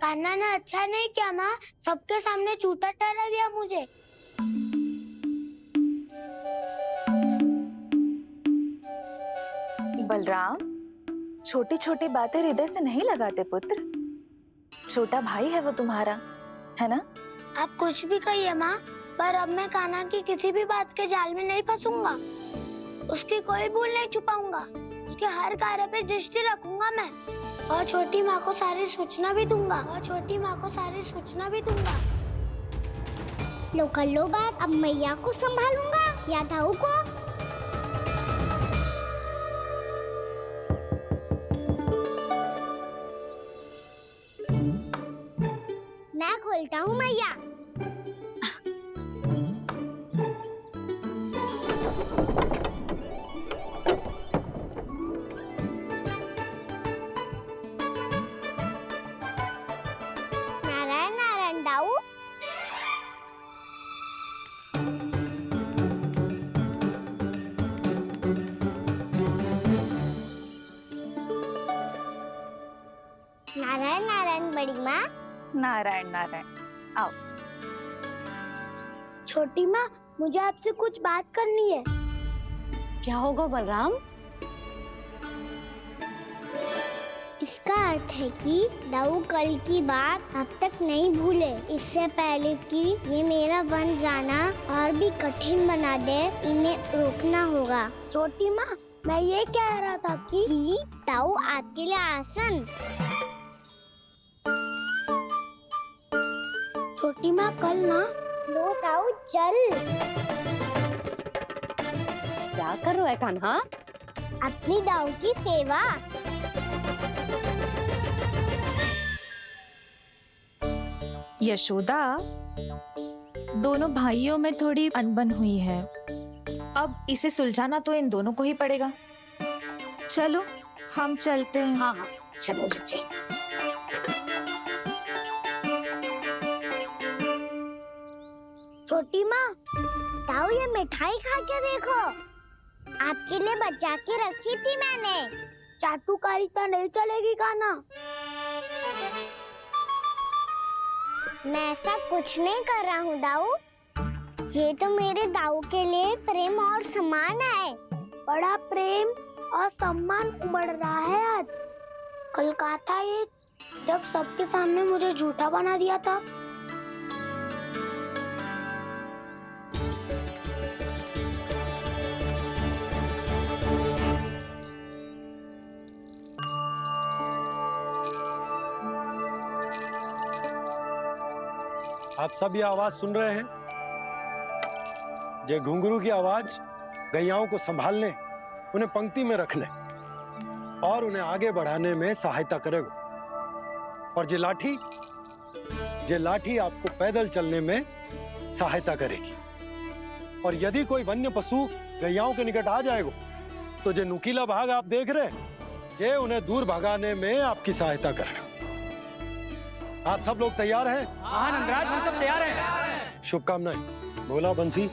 कान्हा ने अच्छा नहीं किया माँ, सबके सामने चूता ठहरा दिया मुझे। बलराम, छोटी छोटी बातें हृदय से नहीं लगाते पुत्र। छोटा भाई है वो तुम्हारा, है ना? आप कुछ भी कहिए माँ, पर अब मैं कान्हा की किसी भी बात के जाल में नहीं फंसूंगा। उसकी कोई भूल नहीं छुपाऊंगा। उसके हर कार्य पे दृष्टि रखूंगा मैं, और छोटी माँ को सारी सूचना भी दूंगा। लो कर लो बात, अब मैया को संभालूंगा या दाऊ को। मैं खोलता हूँ मैया। नारायण नारायण दाऊ। नारायण नारायण बड़ी माँ। नारायण नारायण, आओ। छोटी माँ, मुझे आपसे कुछ बात करनी है। क्या होगा बलराम? इसका अर्थ है कि दाऊ कल की बात अब तक नहीं भूले। इससे पहले कि ये मेरा बन जाना और भी कठिन बना दे, इन्हें रोकना होगा। छोटी माँ, मैं ये कह रहा था कि दाऊ आपके लिए आसन। छोटी माँ, कल ना लो दाऊ चल। क्या कर रहा है कान्हा? अपनी दाऊ की सेवा। यशोदा, दोनों भाइयों में थोड़ी अनबन हुई है। अब इसे सुलझाना तो इन दोनों को ही पड़ेगा। चलो हम चलते हैं। हाँ हाँ, चलो चचे। छोटी माँ, दाऊ ये मिठाई खा के देखो। आपके लिए बचा के रखी थी मैंने। चाटुकारिता नहीं चलेगी कान्हा। मैं ऐसा कुछ नहीं कर रहा हूँ दाऊ। ये तो मेरे दाऊ के लिए प्रेम और सम्मान है। बड़ा प्रेम और सम्मान उमड़ रहा है आज। कल कहा था ये, जब सबके सामने मुझे झूठा बना दिया था। आप सब ये आवाज सुन रहे हैं? ये घुंघरू की आवाज गैयाओं को संभालने, उन्हें पंक्ति में रखने और उन्हें आगे बढ़ाने में सहायता करेगा। और ये लाठी आपको पैदल चलने में सहायता करेगी। और यदि कोई वन्य पशु गैयाओं के निकट आ जाएगा तो जो नुकीला भाग आप देख रहे हैं, ये उन्हें दूर भगाने में आपकी सहायता करेगा। आप सब लोग तैयार हैं? हाँ नंदराज, हम सब तैयार हैं। शुभकामनाएं। बोला बंसी।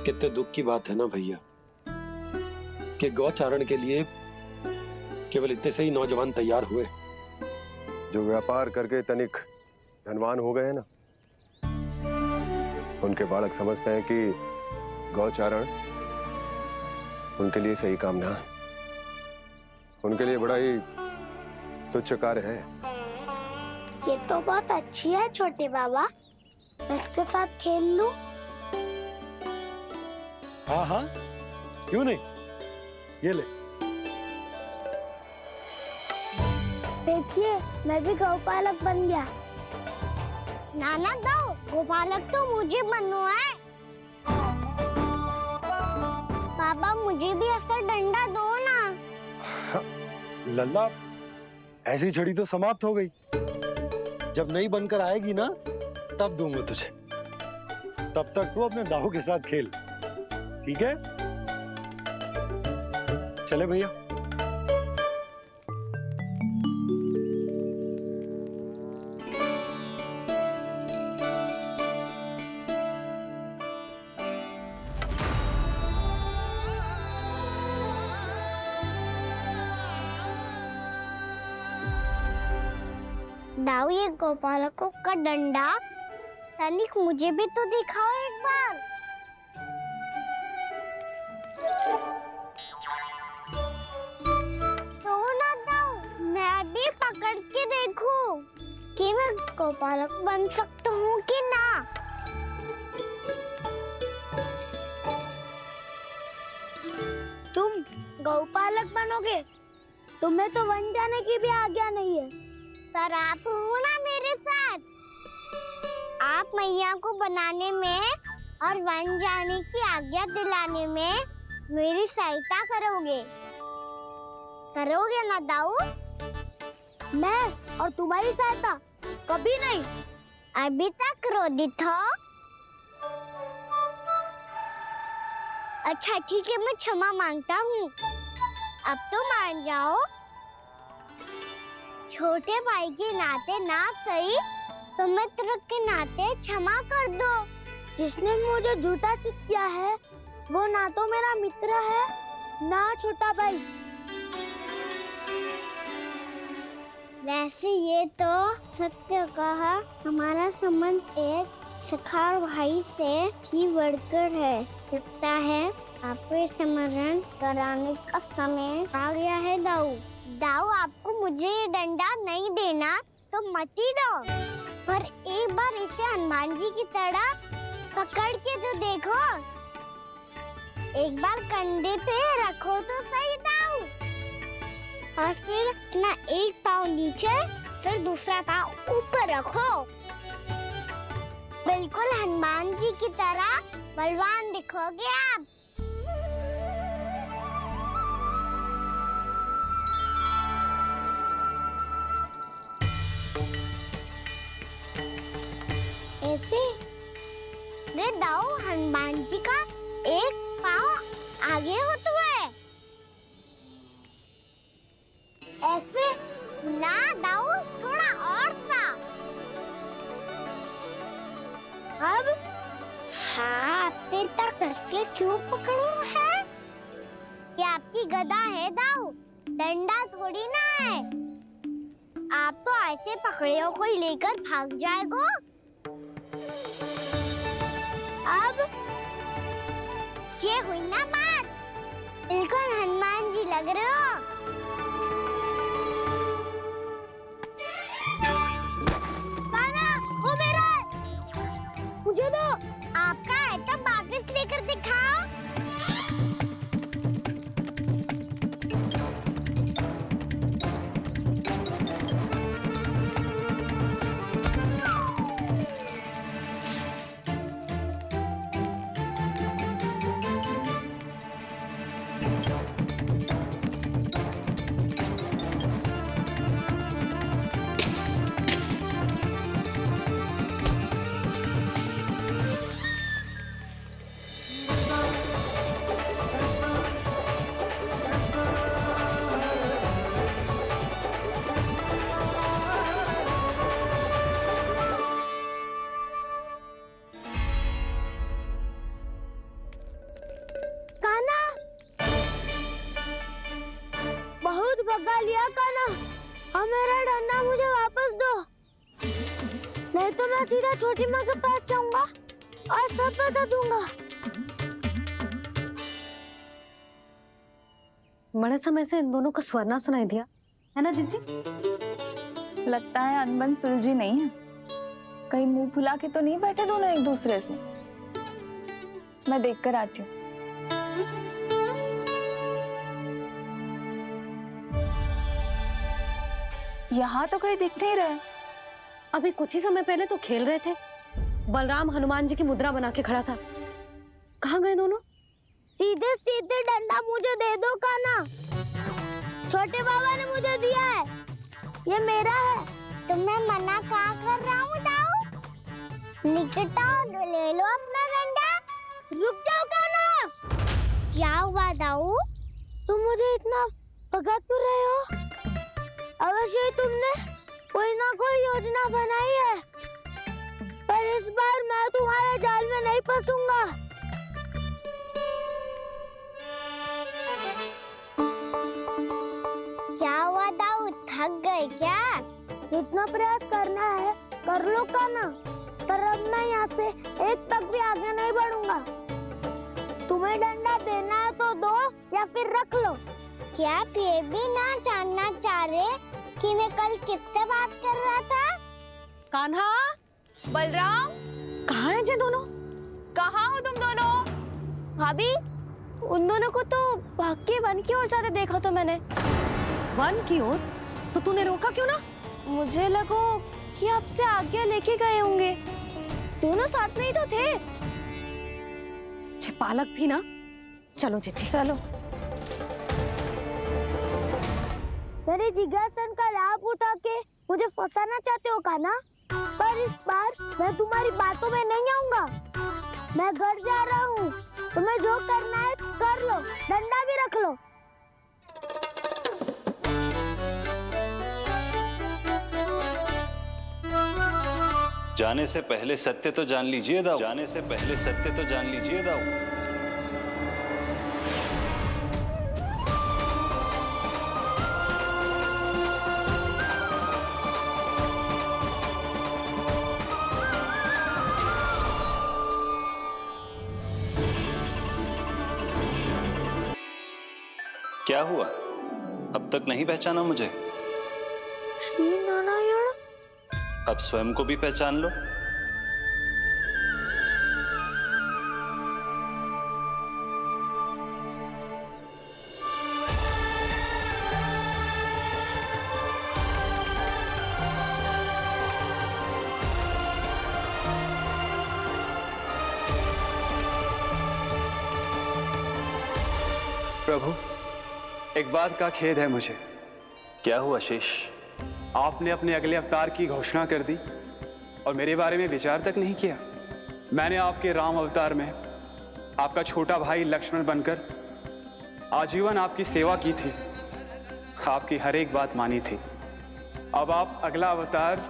कितने दुख की बात है ना भैया कि गौचारण के लिए केवल इतने से ही नौजवान तैयार हुए। जो व्यापार करके तनिक धनवान हो गए ना, उनके बालक समझते हैं कि गौचारण उनके लिए सही काम ना है। उनके लिए बड़ा ही तुच्छ कार्य है। ये तो बहुत अच्छी है छोटे बाबा, मैं इसके साथ खेल लूं? हाँ हाँ, क्यों नहीं। ये ले। देखिए, मैं भी गौपालक बन गया। नाना दाऊ, गोपालक तो मुझे बनना है। बाबा मुझे भी ऐसा डंडा दो ना। लल्ला, ऐसी छड़ी तो समाप्त हो गई। जब नई बनकर आएगी ना, तब दूंगा तुझे। तब तक तू अपने दाऊ के साथ खेल, ठीक है? चले भैया। दाऊ ये गोपालकों का डंडा तनिक मुझे भी तो दिखाओ एक बार। तो ना दाऊ मैं भी पकड़ के देखूं कि मैं गोपालक बन सकता हूँ कि ना। तुम गौपालक बनोगे? तुम्हें तो वन जाने की भी आज्ञा नहीं है। पर आप हो ना मेरे साथ। आप मैया को बनाने में और वन जाने की आज्ञा दिलाने में मेरी सहायता करोगे, करोगे ना दाऊ? मैं और तुम्हारी सहायता कभी नहीं। अभी तक क्रोधित हो? अच्छा ठीक है, मैं क्षमा मांगता हूँ। अब तो मान जाओ। छोटे भाई के नाते ना सही तो मित्र के नाते क्षमा कर दो। जिसने मुझे झूठा सिद्ध किया है वो ना तो मेरा मित्र है ना छोटा भाई। वैसे ये तो सत्य कहा, हमारा संबंध एक सखार भाई से भी बढ़कर है। लगता है आपको स्मरण कराने का समय आ गया है दाऊ। दाऊ आपको मुझे ये डंडा नहीं देना तो मत ही दो, पर एक बार इसे हनुमान जी की तरह पकड़ के तो देखो। एक बार कंधे पे रखो तो सही दाऊ, और फिर अपना एक पाँव नीचे फिर दूसरा पाँव ऊपर रखो। बिल्कुल हनुमान जी की तरह बलवान दिखोगे आप। ऐसे रे दाऊ हनुमान जी का एक पाँव आगे होता है। ऐसे ना दाऊ, थोड़ा और सा। अब हाँ फिर तक कसके क्यों पकड़ू है? ये आपकी गदा है दाऊ, डंडा थोड़ी ना है। आप तो ऐसे पकड़ियों को ही लेकर भाग जाएगो। अब ये हुई ना बात, बिल्कुल हनुमान जी लग रहे हो। वो मेरा मुझे दो। आपका आइटम वापस लेकर दिखाओ। भगा लिया कान्हा, अब मेरा डंडा मुझे वापस दो, नहीं तो मैं सीधा छोटी माँ के पास जाऊंगा और सब बता दूंगा। बड़े समय से इन दोनों का स्वर ना सुनाई दिया, है ना जीजी? लगता है अनबन सुलझी नहीं है। कहीं मुंह फुला के तो नहीं बैठे दोनों एक दूसरे से। मैं देख कर आती हूँ। यहाँ तो कहीं दिख नहीं रहे। अभी कुछ ही समय पहले तो खेल रहे थे। बलराम हनुमान जी की मुद्रा बना के खड़ा था। कहाँ गए दोनों? सीधे सीधे डंडा मुझे दे दो कान्हा, छोटे बाबा ने मुझे दिया है, ये मेरा है। तो मैं मना कहाँ कर रहा हूँ दाऊ? निकट आओ, ले लो अपना डंडा। रुक जाओ कान्हा। क्या हुआ दाऊ? तुम मुझे इतना भगा क्यों रहे हो? अवश्य ही तुमने कोई ना कोई योजना बनाई है, पर इस बार मैं तुम्हारे जाल में नहीं फंसूंगा। क्या हुआ दाऊ, थक गए क्या? जितना प्रयास करना है कर लो कान्हा, पर अब मैं यहाँ से एक तक भी आगे नहीं बढ़ूंगा। तुम्हें डंडा देना है तो दो या फिर रख लो। क्या आप ये भी ना जानना चाह रहे कि मैं कल किससे बात कर रहा था? कान्हा, बलराम, कहाँ हैं ये दोनों? कहाँ हो तुम दोनों? भाभी, उन दोनों को तो भाग के वन की ओर जाते देखा तो मैंने। वन की ओर? तो तूने रोका क्यों ना? मुझे लगा कि आपसे आगे लेके गए होंगे। दोनों साथ में ही तो थे। छिपालक भी ना। चलो चिट्ठी। चलो। मेरे जिज्ञासन का लाभ उठा के मुझे फंसाना चाहते हो कान्हा? पर इस बार मैं तुम्हारी बातों में नहीं आऊंगा। मैं घर जा रहा हूँ। तुम्हें जो करना है कर लो, डंडा भी रख लो। जाने से पहले सत्य तो जान लीजिए दाऊ, जाने से पहले सत्य तो जान लीजिए दाऊ। क्या हुआ? अब तक नहीं पहचाना मुझे? श्री नारायण। अब स्वयं को भी पहचान लो। प्रभु, एक बात का खेद है मुझे। क्या हुआ शेष? आपने अपने अगले अवतार की घोषणा कर दी और मेरे बारे में विचार तक नहीं किया। मैंने आपके राम अवतार में आपका छोटा भाई लक्ष्मण बनकर आजीवन आपकी सेवा की थी, आपकी हर एक बात मानी थी। अब आप अगला अवतार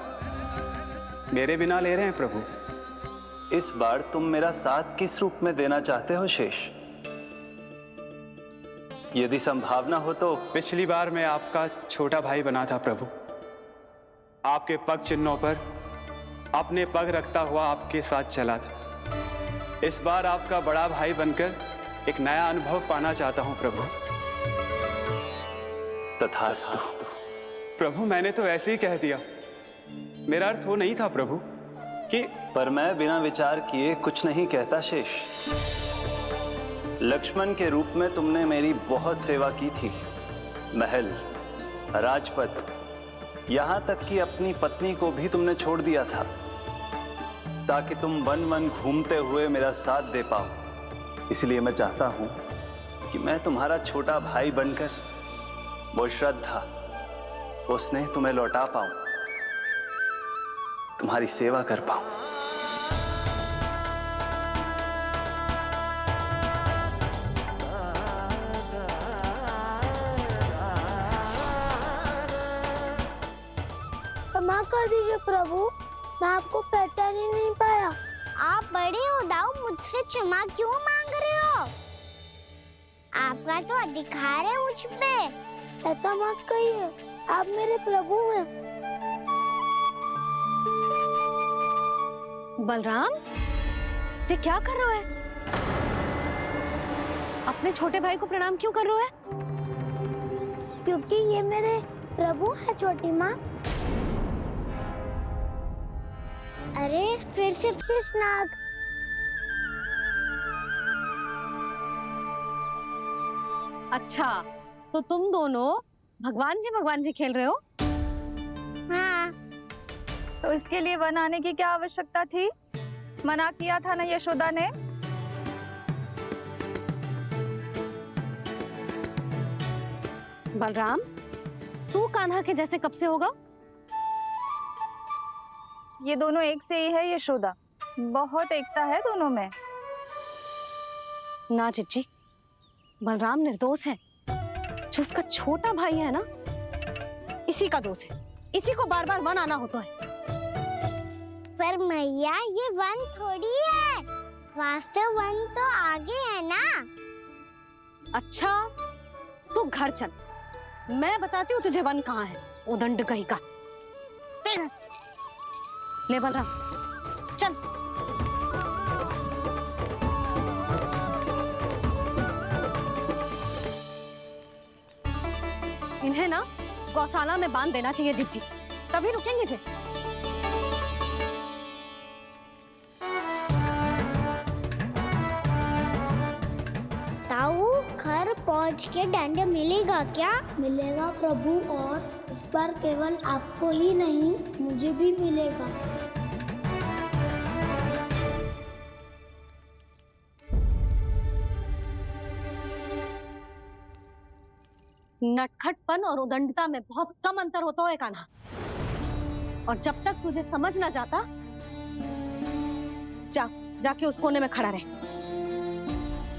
मेरे बिना ले रहे हैं प्रभु। इस बार तुम मेरा साथ किस रूप में देना चाहते हो शेष? यदि संभावना हो तो। पिछली बार मैं आपका छोटा भाई बना था प्रभु। आपके पग चिन्हों पर अपने पग रखता हुआ आपके साथ चला था। इस बार आपका बड़ा भाई बनकर एक नया अनुभव पाना चाहता हूं प्रभु। तथास्तु। प्रभु, मैंने तो ऐसे ही कह दिया। मेरा अर्थ वो नहीं था प्रभु कि। पर मैं बिना विचार किए कुछ नहीं कहता शेष। लक्ष्मण के रूप में तुमने मेरी बहुत सेवा की थी। महल, राजपथ, यहां तक कि अपनी पत्नी को भी तुमने छोड़ दिया था ताकि तुम वन वन घूमते हुए मेरा साथ दे पाओ। इसलिए मैं चाहता हूं कि मैं तुम्हारा छोटा भाई बनकर वो श्रद्धा, वो स्नेह तुम्हें लौटा पाऊं, तुम्हारी सेवा कर पाऊं। क्षमा कर दीजिए प्रभु, मैं आपको पहचान ही नहीं पाया। आप बड़े हो दाऊ, मुझसे क्षमा क्यों मांग रहे हो? आपका तो अधिकार है मुझ पे। ऐसा मत कहिए, आप मेरे प्रभु हैं। बलराम, ये क्या कर रहे हो? अपने छोटे भाई को प्रणाम क्यों कर रहे हो? क्योंकि ये मेरे प्रभु है छोटी माँ। अरे फिर से नाग। अच्छा, तो तुम दोनों भगवान जी खेल रहे हो? हाँ। तो इसके लिए वन आने की क्या आवश्यकता थी? मना किया था ना यशोदा ने? बलराम, तू कान्हा के जैसे कब से होगा? ये दोनों एक से ही है यशोदा, बहुत एकता है दोनों में। ना चिच्ची, बलराम निर्दोष है। जो उसका छोटा भाई है ना, इसी का दोष है। इसी को बार बार वन आना होता है। पर मैया, ये वन थोड़ी है, वास्तव वन तो आगे है ना। अच्छा, तू घर चल, मैं बताती हूँ तुझे वन कहाँ है। उदंड कहीं का। ले बलराम चल। इन्हें ना गौशाला में बांध देना चाहिए जिज्जी, तभी रुकेंगे जे। ताऊ घर पहुंच के दंड मिलेगा क्या? मिलेगा प्रभु, और इस बार केवल आपको ही नहीं मुझे भी मिलेगा। नटखटपन और उदंडता में बहुत कम अंतर होता है कान्हा, और जब तक तुझे समझ ना जाता, जाके उस कोने में खड़ा रहे।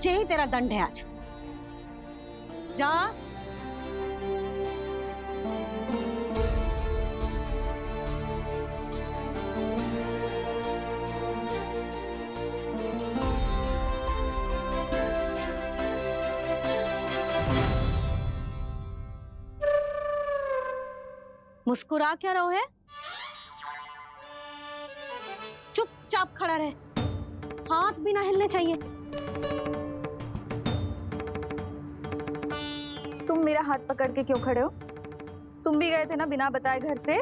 यही तेरा दंड है आज। जा। मुस्कुरा क्या रहो है? चुपचाप खड़ा रहे, हाथ भी ना हिलने चाहिए। तुम मेरा हाथ पकड़ के क्यों खड़े हो? तुम भी गए थे ना बिना बताए घर से।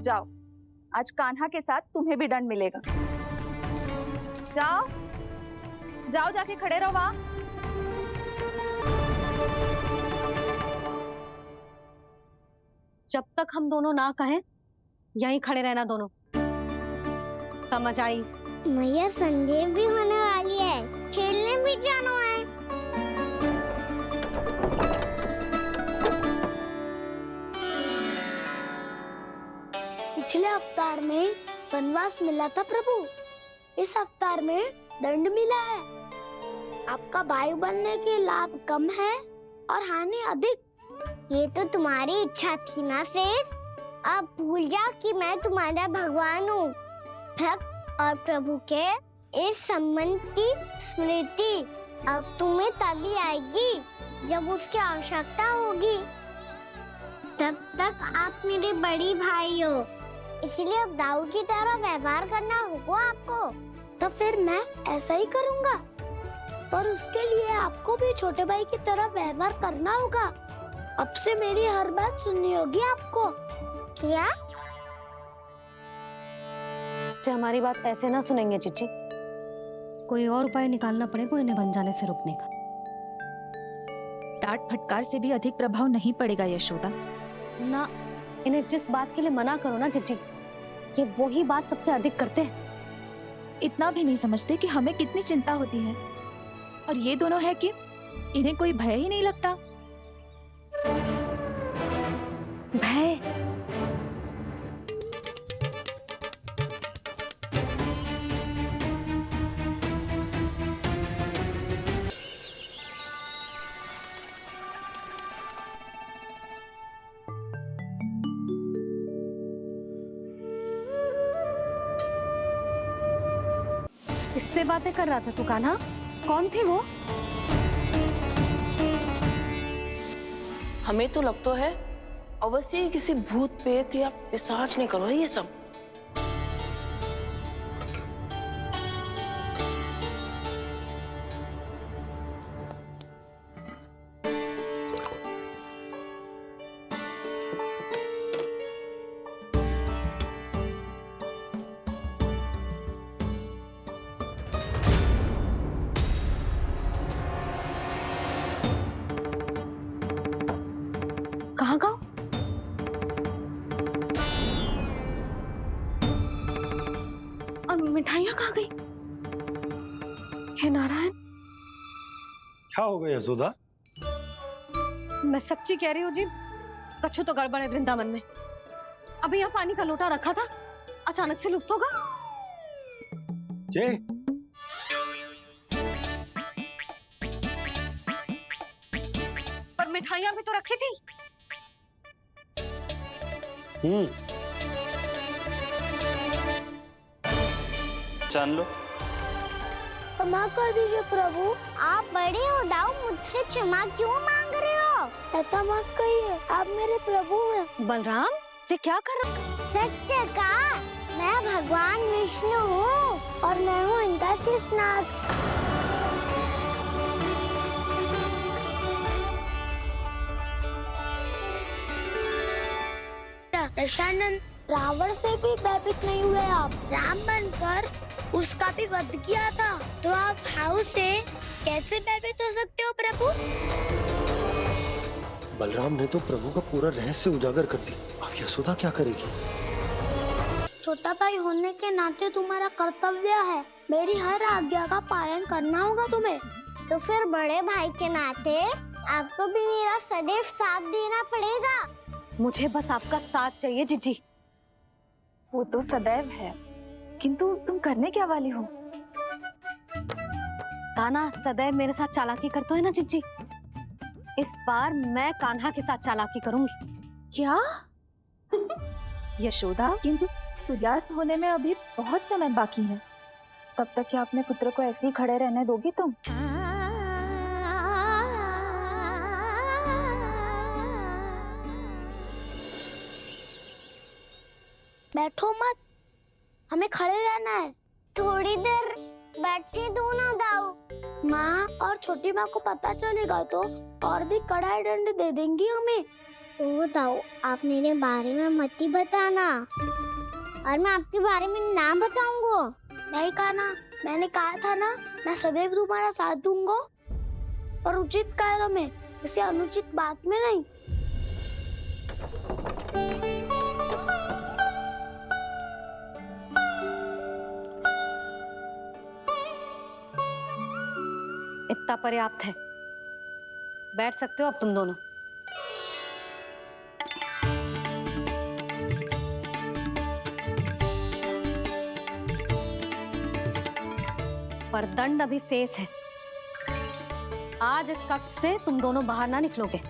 जाओ, आज कान्हा के साथ तुम्हें भी दंड मिलेगा। जाओ जाओ, जाके खड़े रहो वहां। जब तक हम दोनों ना कहें, यहीं खड़े रहना दोनों। समझ आई? मैया संडे भी होने वाली है, खेलने भी जाना है। पिछले अवतार में वनवास मिला था प्रभु, इस अवतार में दंड मिला है। आपका भाई बनने के लाभ कम है और हानि अधिक। ये तो तुम्हारी इच्छा थी ना शेष, अब भूल जाओ कि मैं तुम्हारा भगवान हूँ। भक्त और प्रभु के इस संबंध की स्मृति अब तुम्हें तभी आएगी जब उसकी आवश्यकता होगी। तब तक आप मेरे बड़ी भाई हो, इसलिए अब दाऊ की तरह व्यवहार करना होगा आपको। तो फिर मैं ऐसा ही करूँगा, पर उसके लिए आपको भी छोटे भाई की तरह व्यवहार करना होगा। अब से मेरी हर बात सुननी होगी आपको। क्या? जो हमारी बात ऐसे ना सुनेंगे चिच्ची, कोई और उपाय निकालना पड़ेगा इन्हें बन जाने से रोकने का। डांट फटकार से भी अधिक प्रभाव नहीं पड़ेगा यशोदा। ना, इन्हें जिस बात के लिए मना करो ना चिच्ची, ये वही बात सबसे अधिक करते हैं। इतना भी नहीं समझते कि हमें कितनी चिंता होती है, और ये दोनों है कि इन्हें कोई भय ही नहीं लगता। भय? किससे बातें कर रहा था तू कान्हा? कौन थे वो? हमें तो लगता है अवश्य ही किसी भूत प्रेत या पिशाच ने करो है ये सब। कहाँ गाँव? और मिठाइयाँ कहाँ गई? हे नारायण! क्या हो गया यशोदा? मैं सच्ची कह रही हूँ जी, कछु तो गड़बड़ है वृंदावन में। अभी यहाँ पानी का लोटा रखा था, अचानक से लुप्त होगा। जय, पर मिठाइयाँ भी तो रखी थी। जान लो। क्षमा कर दीजिए प्रभु। आप बड़े हो दाऊ, मुझसे क्षमा क्यों मांग रहे हो? ऐसा मत कहिए, आप मेरे प्रभु हैं। बलराम, ये क्या कर रहा? सत्य का मैं भगवान विष्णु हूँ और मैं हूँ इनका शेषनाग। दशानन, रावण से भी भयभीत नहीं हुए आप। राम बनकर उसका भी वध किया था, तो आप हाउ से कैसे भयभीत हो सकते हो प्रभु? बलराम ने तो प्रभु का पूरा रहस्य उजागर कर दी। अब यशोदा क्या करेगी? छोटा भाई होने के नाते तुम्हारा कर्तव्य है, मेरी हर आज्ञा का पालन करना होगा तुम्हें। तो फिर बड़े भाई के नाते आपको भी मेरा सदैव साथ देना पड़ेगा। मुझे बस आपका साथ चाहिए जीजी। वो तो सदैव है, किंतु तुम करने क्या वाली हो? कान्हा सदैव मेरे साथ चालाकी करते है ना जीजी। इस बार मैं कान्हा के साथ चालाकी करूंगी। क्या? यशोदा, किंतु सूर्यास्त होने में अभी बहुत समय बाकी है। तब तक क्या अपने पुत्र को ऐसे ही खड़े रहने दोगी तुम? बैठो मत, हमें खड़े रहना है। थोड़ी देर बैठे दो ना दाऊ। माँ और छोटी माँ को पता चलेगा तो और भी कड़ा दंड दे देंगी हमें। ओ दाऊ, आप मेरे बारे में मत ही बताना, और मैं आपके बारे में ना बताऊंगा। नहीं कान्हा, मैंने कहा था ना, मैं सदैव तुम्हारा साथ दूंगा, और उचित कार्य में, किसी अनुचित बात में नहीं। इतना पर्याप्त है, बैठ सकते हो अब तुम दोनों। पर दंड अभी शेष है। आज इस कक्ष से तुम दोनों बाहर ना निकलोगे।